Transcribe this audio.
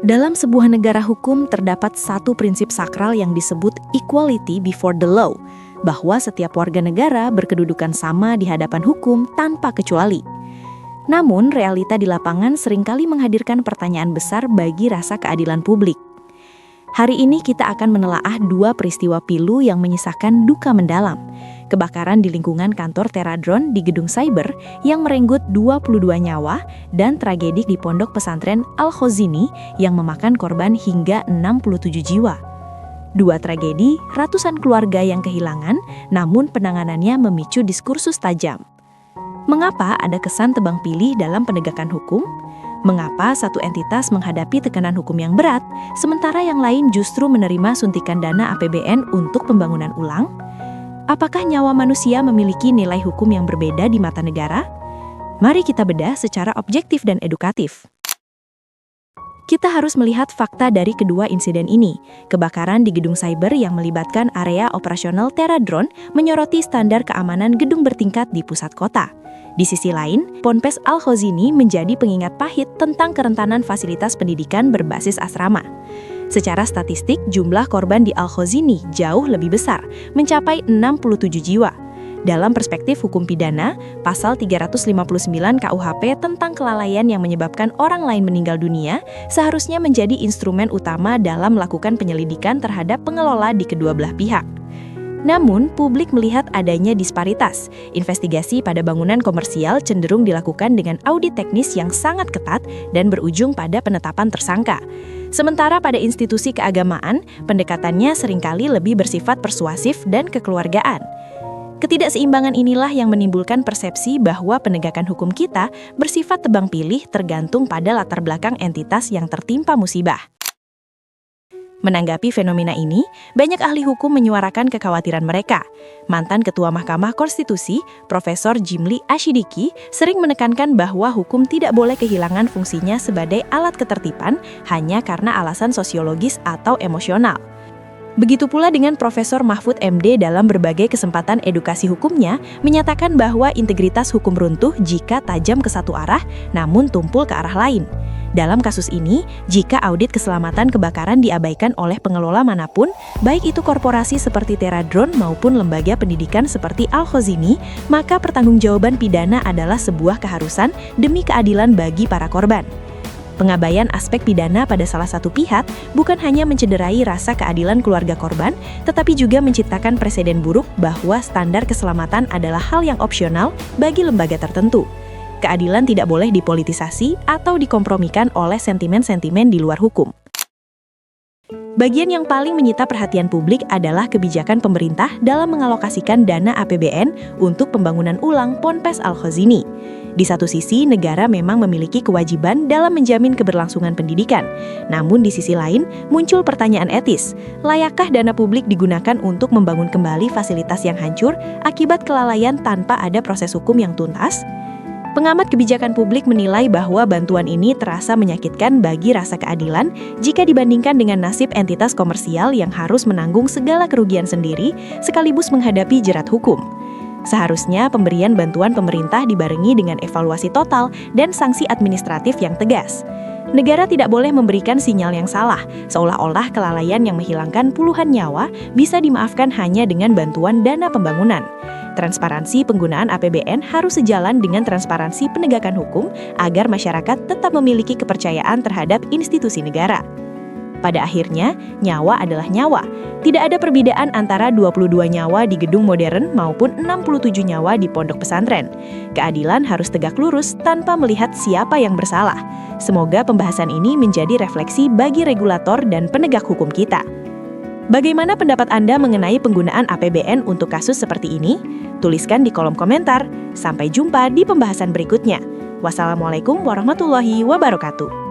Dalam sebuah negara hukum terdapat satu prinsip sakral yang disebut equality before the law, bahwa setiap warga negara berkedudukan sama di hadapan hukum tanpa kecuali. Namun, realita di lapangan seringkali menghadirkan pertanyaan besar bagi rasa keadilan publik. Hari ini kita akan menelaah dua peristiwa pilu yang menyisakan duka mendalam. Kebakaran di lingkungan kantor Teradron di gedung cyber yang merenggut 22 nyawa dan tragedi di pondok pesantren Al-Khozini yang memakan korban hingga 67 jiwa. Dua tragedi, ratusan keluarga yang kehilangan, namun penanganannya memicu diskursus tajam. Mengapa ada kesan tebang pilih dalam penegakan hukum? Mengapa satu entitas menghadapi tekanan hukum yang berat, sementara yang lain justru menerima suntikan dana APBN untuk pembangunan ulang? Apakah nyawa manusia memiliki nilai hukum yang berbeda di mata negara? Mari kita bedah secara objektif dan edukatif. Kita harus melihat fakta dari kedua insiden ini. Kebakaran di gedung cyber yang melibatkan area operasional Teradron menyoroti standar keamanan gedung bertingkat di pusat kota. Di sisi lain, Ponpes Al-Khozini menjadi pengingat pahit tentang kerentanan fasilitas pendidikan berbasis asrama. Secara statistik, jumlah korban di Al-Khozini jauh lebih besar, mencapai 67 jiwa. Dalam perspektif hukum pidana, pasal 359 KUHP tentang kelalaian yang menyebabkan orang lain meninggal dunia seharusnya menjadi instrumen utama dalam melakukan penyelidikan terhadap pengelola di kedua belah pihak. Namun, publik melihat adanya disparitas. Investigasi pada bangunan komersial cenderung dilakukan dengan audit teknis yang sangat ketat dan berujung pada penetapan tersangka. Sementara pada institusi keagamaan, pendekatannya seringkali lebih bersifat persuasif dan kekeluargaan. Ketidakseimbangan inilah yang menimbulkan persepsi bahwa penegakan hukum kita bersifat tebang pilih tergantung pada latar belakang entitas yang tertimpa musibah. Menanggapi fenomena ini, banyak ahli hukum menyuarakan kekhawatiran mereka. Mantan Ketua Mahkamah Konstitusi, Profesor Jimli Ashidiki, sering menekankan bahwa hukum tidak boleh kehilangan fungsinya sebagai alat ketertiban hanya karena alasan sosiologis atau emosional. Begitu pula dengan Profesor Mahfud MD dalam berbagai kesempatan edukasi hukumnya, menyatakan bahwa integritas hukum runtuh jika tajam ke satu arah, namun tumpul ke arah lain. Dalam kasus ini, jika audit keselamatan kebakaran diabaikan oleh pengelola manapun, baik itu korporasi seperti Teradron maupun lembaga pendidikan seperti Al-Khozini, maka pertanggungjawaban pidana adalah sebuah keharusan demi keadilan bagi para korban. Pengabaian aspek pidana pada salah satu pihak bukan hanya mencederai rasa keadilan keluarga korban, tetapi juga menciptakan preseden buruk bahwa standar keselamatan adalah hal yang opsional bagi lembaga tertentu. Keadilan tidak boleh dipolitisasi atau dikompromikan oleh sentimen-sentimen di luar hukum. Bagian yang paling menyita perhatian publik adalah kebijakan pemerintah dalam mengalokasikan dana APBN untuk pembangunan ulang Ponpes Al-Khozini. Di satu sisi, negara memang memiliki kewajiban dalam menjamin keberlangsungan pendidikan. Namun di sisi lain, muncul pertanyaan etis. Layakkah dana publik digunakan untuk membangun kembali fasilitas yang hancur akibat kelalaian tanpa ada proses hukum yang tuntas? Pengamat kebijakan publik menilai bahwa bantuan ini terasa menyakitkan bagi rasa keadilan jika dibandingkan dengan nasib entitas komersial yang harus menanggung segala kerugian sendiri sekaligus menghadapi jerat hukum. Seharusnya pemberian bantuan pemerintah dibarengi dengan evaluasi total dan sanksi administratif yang tegas. Negara tidak boleh memberikan sinyal yang salah, seolah-olah kelalaian yang menghilangkan puluhan nyawa bisa dimaafkan hanya dengan bantuan dana pembangunan. Transparansi penggunaan APBN harus sejalan dengan transparansi penegakan hukum agar masyarakat tetap memiliki kepercayaan terhadap institusi negara. Pada akhirnya, nyawa adalah nyawa. Tidak ada perbedaan antara 22 nyawa di gedung modern maupun 67 nyawa di pondok pesantren. Keadilan harus tegak lurus tanpa melihat siapa yang bersalah. Semoga pembahasan ini menjadi refleksi bagi regulator dan penegak hukum kita. Bagaimana pendapat Anda mengenai penggunaan APBN untuk kasus seperti ini? Tuliskan di kolom komentar. Sampai jumpa di pembahasan berikutnya. Wassalamualaikum warahmatullahi wabarakatuh.